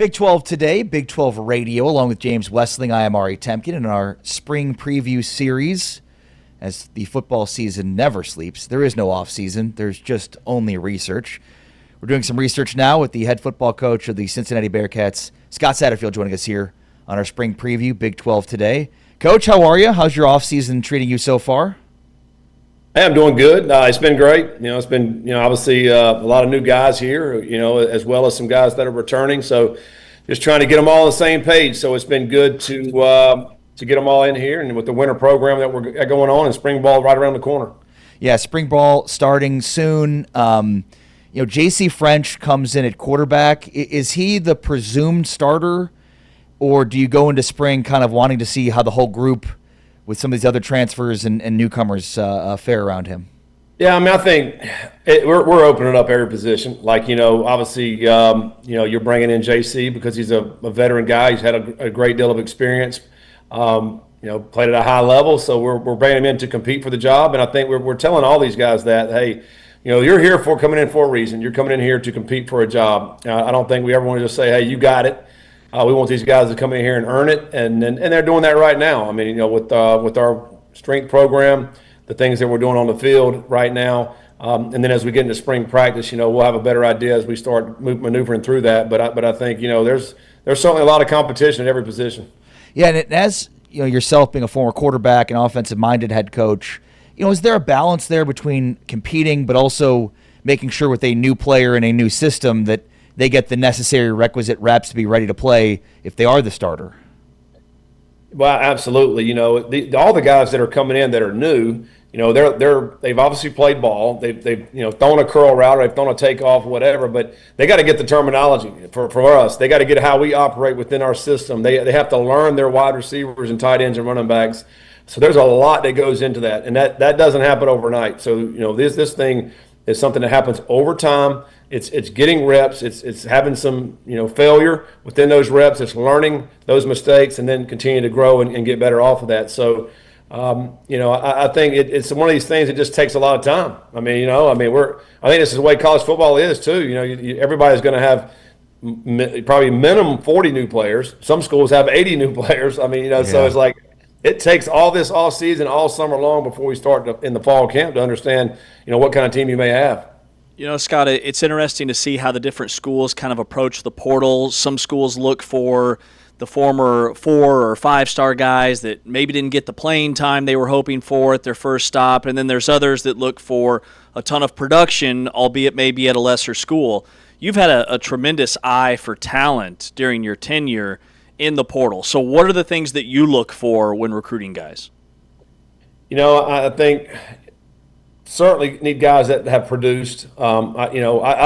Big 12 today, Big 12 Radio, along with James Westling. I am Ari Temkin in our spring preview series. As the football season never sleeps, there is no off season. There's just only research. We're doing some research now with the head football coach of the Cincinnati Bearcats, Scott Satterfield, joining us here on our spring preview, Big 12 today. Coach, how are you? How's your off season treating you so far? Hey, I'm doing good. It's been great. It's been, obviously a lot of new guys here, as well as some guys that are returning. So just trying to get them all on the same page. So it's been good to get them all in here, and with the winter program that we're going on and spring ball right around the corner. Yeah, spring ball starting soon. J.C. French comes in at quarterback. Is he the presumed starter, or do you go into spring kind of wanting to see how the whole group with some of these other transfers and newcomers fare around him? Yeah, I think we're opening up every position. Obviously, you're bringing in JC because he's a veteran guy. He's had a great deal of experience, played at a high level. So we're bringing him in to compete for the job. And I think we're telling all these guys that, hey, you're here coming in for a reason. You're coming in here to compete for a job. I don't think we ever want to just say, hey, you got it. We want these guys to come in here and earn it, and they're doing that right now. With our strength program, the things that we're doing on the field right now, and then as we get into spring practice, we'll have a better idea as we start maneuvering through that. But I think there's certainly a lot of competition at every position. Yeah, and as yourself being a former quarterback and offensive-minded head coach, is there a balance there between competing but also making sure with a new player and a new system that they get the necessary requisite reps to be ready to play if they are the starter? Well, absolutely. All the guys that are coming in that are new, they've obviously played ball. They've thrown a curl route, or they've thrown a takeoff, whatever. But they got to get the terminology for us. They got to get how we operate within our system. They have to learn their wide receivers and tight ends and running backs. So there's a lot that goes into that, and that doesn't happen overnight. So this thing is something that happens over time. It's getting reps. It's having some failure within those reps. It's learning those mistakes and then continue to grow and get better off of that. So, I think it's one of these things that just takes a lot of time. I think this is the way college football is too. Everybody's going to have probably minimum 40 new players. Some schools have 80 new players. So it's like it takes all this off season, all summer long before we start in the fall camp to understand what kind of team you may have. Scott, it's interesting to see how the different schools kind of approach the portal. Some schools look for the former 4- or 5-star guys that maybe didn't get the playing time they were hoping for at their first stop, and then there's others that look for a ton of production, albeit maybe at a lesser school. You've had a tremendous eye for talent during your tenure in the portal. So what are the things that you look for when recruiting guys? I think certainly need guys that have produced. I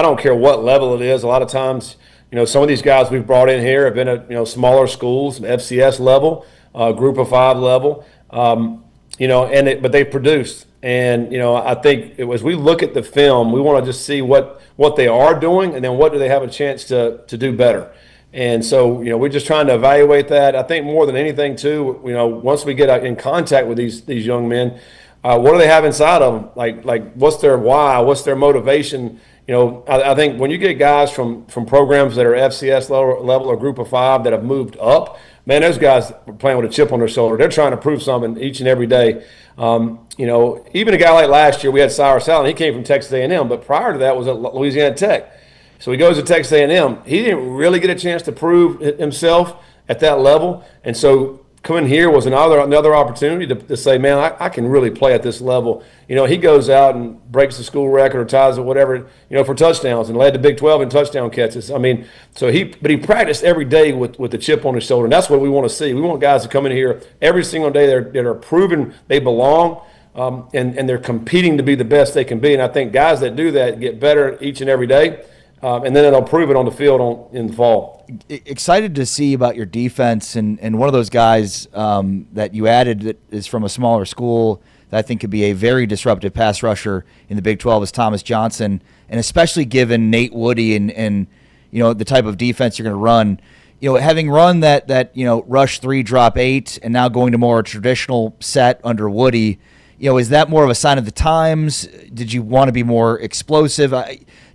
don't care what level it is. A lot of times, some of these guys we've brought in here have been at smaller schools, FCS level, Group of 5 level, but they produced. And I think as we look at the film, we want to just see what they are doing, and then what do they have a chance to do better. And so, we're just trying to evaluate that. I think more than anything, too, once we get in contact with these young men, what do they have inside of them? Like what's their why? What's their motivation? I think when you get guys from programs that are FCS level or Group of 5 that have moved up, man, those guys are playing with a chip on their shoulder. They're trying to prove something each and every day. Even a guy like last year, we had Cyrus Allen. He came from Texas A&M, but prior to that was at Louisiana Tech. So he goes to Texas A&M. He didn't really get a chance to prove himself at that level. And so coming here was another opportunity to say, man, I can really play at this level. He goes out and breaks the school record or ties it, whatever, for touchdowns, and led the Big 12 in touchdown catches. So he practiced every day with the chip on his shoulder, and that's what we want to see. We want guys to come in here every single day that are proving they belong, and they're competing to be the best they can be. And I think guys that do that get better each and every day. And then they'll prove it on the field in the fall. Excited to see about your defense, and one of those guys that you added that is from a smaller school that I think could be a very disruptive pass rusher in the Big 12 is Thomas Johnson, and especially given Nate Woody and the type of defense you're going to run. Having run that rush 3, drop 8, and now going to more traditional set under Woody, is that more of a sign of the times? Did you want to be more explosive?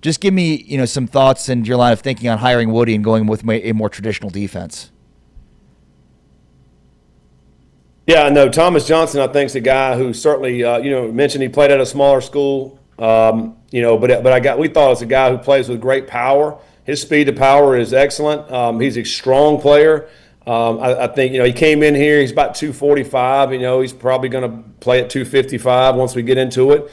Just give me, some thoughts and your line of thinking on hiring Woody and going with a more traditional defense. Yeah, no, Thomas Johnson, I think, is a guy who certainly, mentioned he played at a smaller school, but we thought it was a guy who plays with great power. His speed to power is excellent. He's a strong player. I think, he came in here, he's about 245. He's probably going to play at 255 once we get into it.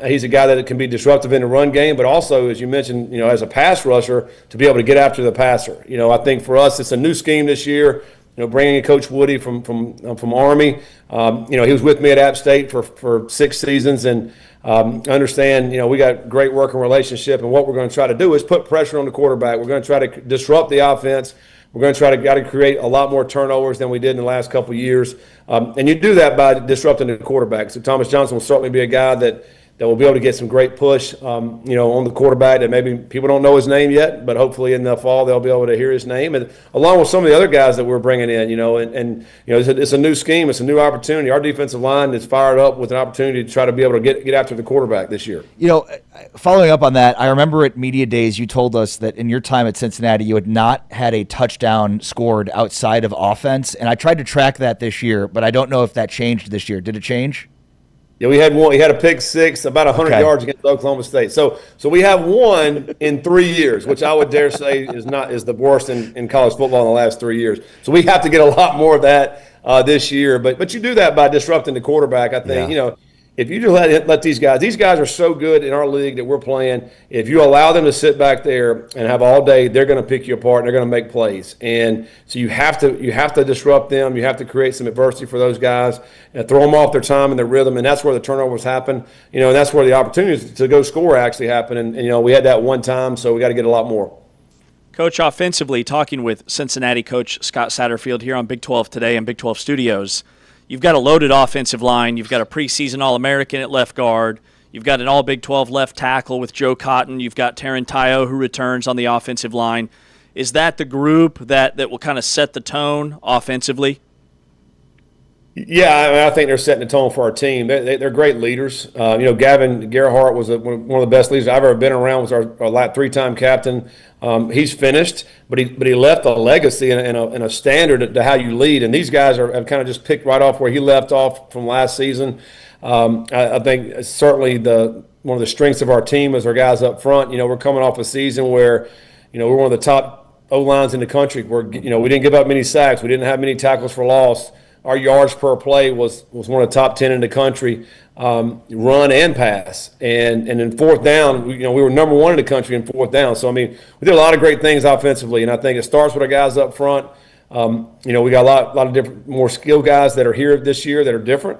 He's a guy that can be disruptive in the run game, but also, as you mentioned, as a pass rusher, to be able to get after the passer. I think for us, it's a new scheme this year. Bringing in Coach Woody from Army. He was with me at App State for 6 seasons, and understand, we got great working relationship. And what we're going to try to do is put pressure on the quarterback. We're going to try to disrupt the offense. We're going to try to create a lot more turnovers than we did in the last couple of years. And you do that by disrupting the quarterback. So Thomas Johnson will certainly be a guy that will be able to get some great push, on the quarterback that maybe people don't know his name yet, but hopefully in the fall they'll be able to hear his name, and along with some of the other guys that we're bringing in, it's a new scheme, it's a new opportunity. Our defensive line is fired up with an opportunity to try to be able to get after the quarterback this year. Following up on that, I remember at Media Days you told us that in your time at Cincinnati you had not had a touchdown scored outside of offense, and I tried to track that this year, but I don't know if that changed this year. Did it change? Yeah, we had one. He had a pick six, about 100 yards against Oklahoma State. So we have one in 3 years, which I would dare say is the worst in college football in the last 3 years. So we have to get a lot more of that this year. But you do that by disrupting the quarterback. I think if you just let these guys are so good in our league that we're playing. If you allow them to sit back there and have all day, they're going to pick you apart and they're going to make plays. And so you have to disrupt them. You have to create some adversity for those guys and throw them off their time and their rhythm. And that's where the turnovers happen. And that's where the opportunities to go score actually happen. And we had that one time, so we got to get a lot more. Coach, offensively, talking with Cincinnati coach Scott Satterfield here on Big 12 Today and Big 12 Studios. You've got a loaded offensive line. You've got a preseason All-American at left guard. You've got an All-Big 12 left tackle with Joe Cotton. You've got Taron Tayo, who returns on the offensive line. Is that the group that will kind of set the tone offensively? Yeah, I think they're setting the tone for our team. They're great leaders. Gavin Gerhardt was one of the best leaders I've ever been around. Was our 3-time captain. He's finished, but he left a legacy and a standard to how you lead. And these guys have kind of just picked right off where he left off from last season. I think certainly one of the strengths of our team is our guys up front. We're coming off a season where we're one of the top O-lines in the country. We didn't give up many sacks. We didn't have many tackles for loss. Our yards per play was one of the top 10 in the country, run and pass. And in fourth down, we were number 1 in the country in fourth down. So, we did a lot of great things offensively, and I think it starts with our guys up front. We got a lot of different, more skilled guys that are here this year that are different.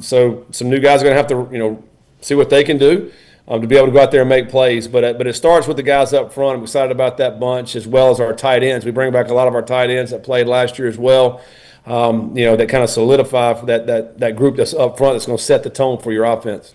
So some new guys are going to have to, see what they can do to be able to go out there and make plays. But it starts with the guys up front. I'm excited about that bunch, as well as our tight ends. We bring back a lot of our tight ends that played last year as well. That kind of solidify that group that's up front that's going to set the tone for your offense.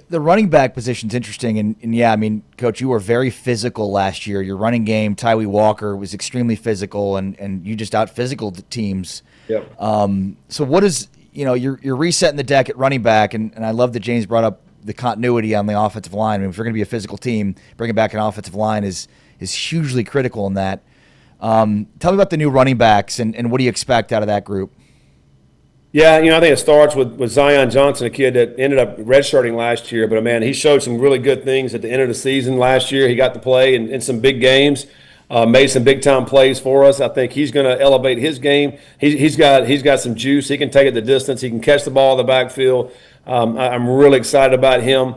The running back position is interesting, and Coach, you were very physical last year. Your running game, Tyree Walker, was extremely physical, and you just out-physical teams. Yep. So what is, you're resetting the deck at running back, and I love that James brought up the continuity on the offensive line. If you're going to be a physical team, bringing back an offensive line is hugely critical in that. Tell me about the new running backs and what do you expect out of that group? Yeah, I think it starts with Zion Johnson, a kid that ended up redshirting last year. But, man, he showed some really good things at the end of the season last year. He got to play in some big games, made some big-time plays for us. I think he's going to elevate his game. He's got some juice. He can take it the distance. He can catch the ball in the backfield. I'm really excited about him.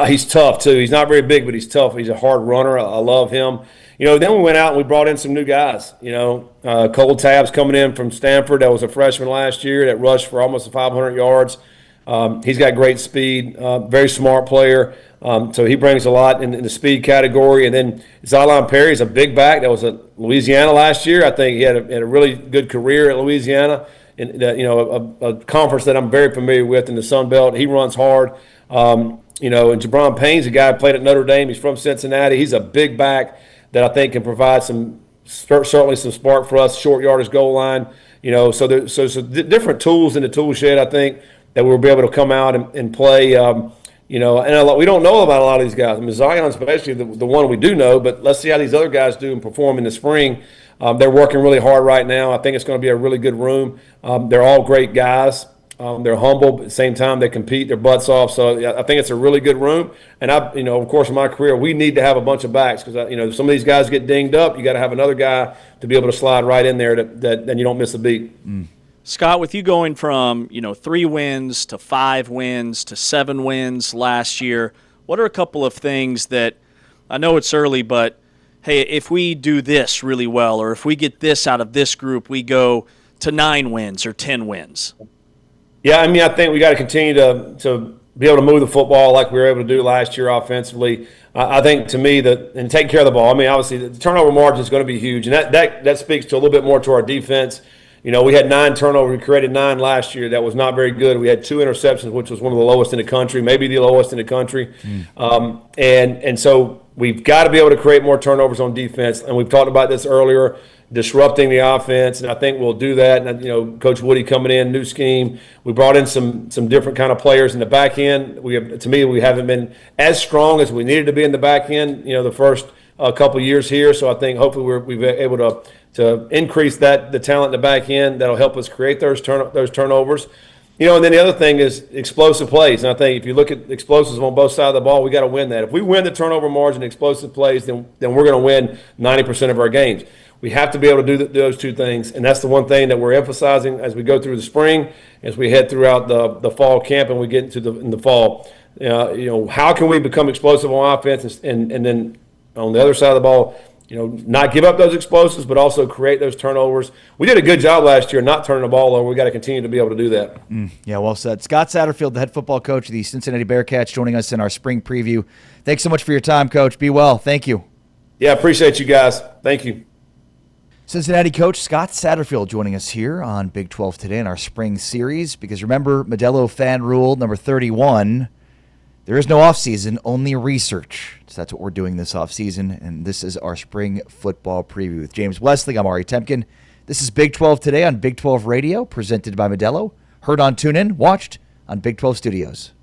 He's tough, too. He's not very big, but he's tough. He's a hard runner. I love him. Then we went out and we brought in some new guys. Cole Tabbs coming in from Stanford. That was a freshman last year that rushed for almost 500 yards. He's got great speed, very smart player. So he brings a lot in the speed category. And then Zylon Perry is a big back. That was at Louisiana last year. I think he had a really good career at Louisiana. In a conference that I'm very familiar with in the Sun Belt. He runs hard. And Jabron Payne's a guy who played at Notre Dame. He's from Cincinnati. He's a big back that I think can provide certainly some spark for us, short yardage goal line. So there's different tools in the tool shed, I think, that we'll be able to come out and play. And we don't know about a lot of these guys. I mean, Zion's especially the one we do know, but let's see how these other guys do and perform in the spring. They're working really hard right now. I think it's going to be a really good room. They're all great guys. They're humble, but at the same time, they compete their butts off. So I think it's a really good room. And of course, in my career, we need to have a bunch of backs because, some of these guys get dinged up. You got to have another guy to be able to slide right in there that then you don't miss a beat. Mm. Scott, with you going from 3 wins to 5 wins to 7 wins last year, what are a couple of things that I know it's early, but hey, if we do this really well, or if we get this out of this group, we go to 9 wins or 10 wins? Yeah, I mean, I think we got to continue to be able to move the football like we were able to do last year offensively. I think, to me, and take care of the ball. I mean, obviously, the turnover margin is going to be huge, and that speaks to a little bit more to our defense. We had 9 turnovers. We created 9 last year. That was not very good. We had 2 interceptions, which was one of the lowest in the country, maybe the lowest in the country. And so we've got to be able to create more turnovers on defense. And we've talked about this earlier, disrupting the offense, and I think we'll do that. And Coach Woody coming in, new scheme. We brought in some different kind of players in the back end. We haven't been as strong as we needed to be in the back end. The first couple of years here. So I think hopefully we've been able to increase the talent in the back end. That'll help us create those turnovers. And then the other thing is explosive plays. And I think if you look at explosives on both sides of the ball, we got to win that. If we win the turnover margin, explosive plays, then we're going to win 90% of our games. We have to be able to do those two things, and that's the one thing that we're emphasizing as we go through the spring, as we head throughout the fall camp, and we get into in the fall. How can we become explosive on offense, and then on the other side of the ball, not give up those explosives, but also create those turnovers. We did a good job last year not turning the ball over. We got to continue to be able to do that. Yeah, well said. Scott Satterfield, the head football coach of the Cincinnati Bearcats, joining us in our spring preview. Thanks so much for your time, Coach. Be well. Thank you. Yeah, appreciate you guys. Thank you. Cincinnati coach Scott Satterfield joining us here on Big 12 Today in our spring series. Because remember, Modelo fan rule number 31, there is no offseason, only research. So that's what we're doing this offseason, and this is our spring football preview with James Wesley. I'm Ari Temkin. This is Big 12 Today on Big 12 Radio, presented by Modelo. Heard on TuneIn, watched on Big 12 Studios.